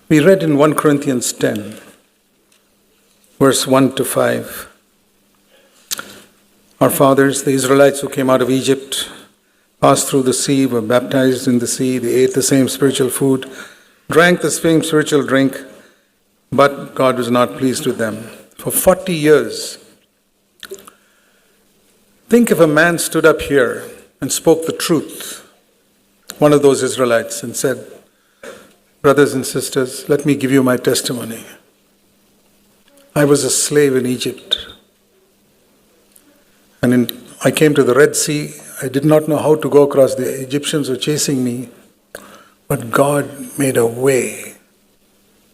We read in 1 Corinthians 10, verse 1 to 5. Our fathers, the Israelites who came out of Egypt, passed through the sea, were baptized in the sea, they ate the same spiritual food, drank the same spiritual drink, but God was not pleased with them. For 40 years, think if a man stood up here and spoke the truth, one of those Israelites, and said, brothers and sisters, let me give you my testimony. I was a slave in Egypt. And I came to the Red Sea. I did not know how to go across. The Egyptians were chasing me. But God made a way,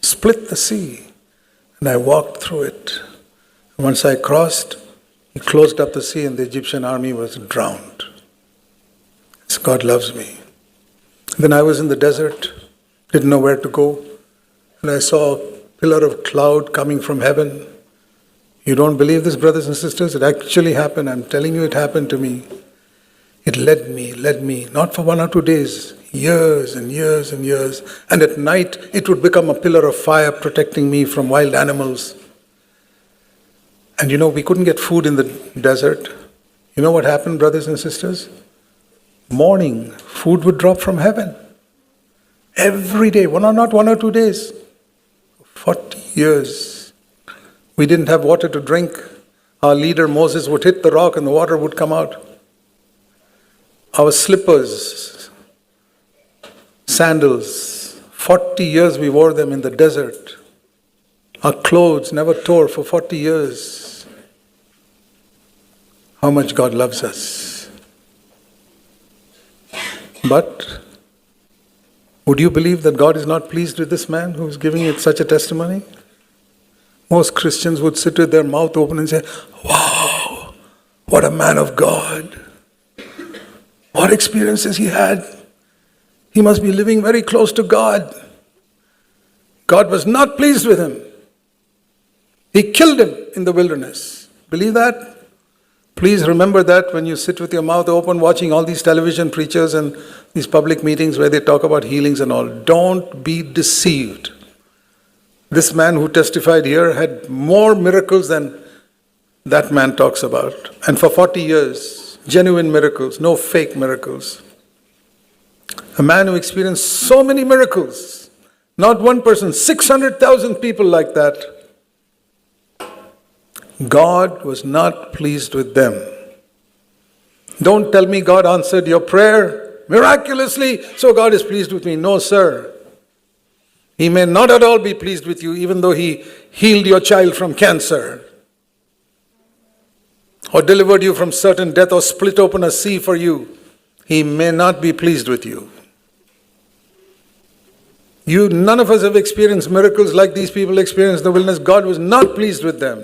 split the sea, and I walked through it. And once I crossed, He closed up the sea and the Egyptian army was drowned. God loves me. Then I was in the desert, didn't know where to go, and I saw a pillar of cloud coming from heaven. You don't believe this, brothers and sisters? It actually happened. I'm telling you, it happened to me. It led me, not for 1 or 2 days, years and years and years. And at night, it would become a pillar of fire protecting me from wild animals. And we couldn't get food in the desert. You know what happened, brothers and sisters? Morning, food would drop from heaven. Every day, not 1 or 2 days. 40 years. We didn't have water to drink. Our leader Moses would hit the rock and the water would come out. Our slippers, sandals, 40 years we wore them in the desert. Our clothes never tore for 40 years. How much God loves us. But would you believe that God is not pleased with this man who is giving it such a testimony? Most Christians would sit with their mouth open and say, wow, what a man of God. What experiences he had. He must be living very close to God. God was not pleased with him. He killed him in the wilderness. Believe that? Please remember that when you sit with your mouth open watching all these television preachers and these public meetings where they talk about healings and all. Don't be deceived. This man who testified here had more miracles than that man talks about. And for 40 years, genuine miracles, no fake miracles. A man who experienced so many miracles, not one person, 600,000 people like that. God was not pleased with them. Don't tell me God answered your prayer miraculously, so God is pleased with me. No, sir. He may not at all be pleased with you, even though He healed your child from cancer, or delivered you from certain death, or split open a sea for you. He may not be pleased with you. None of us have experienced miracles like these people experienced in the wilderness. God was not pleased with them.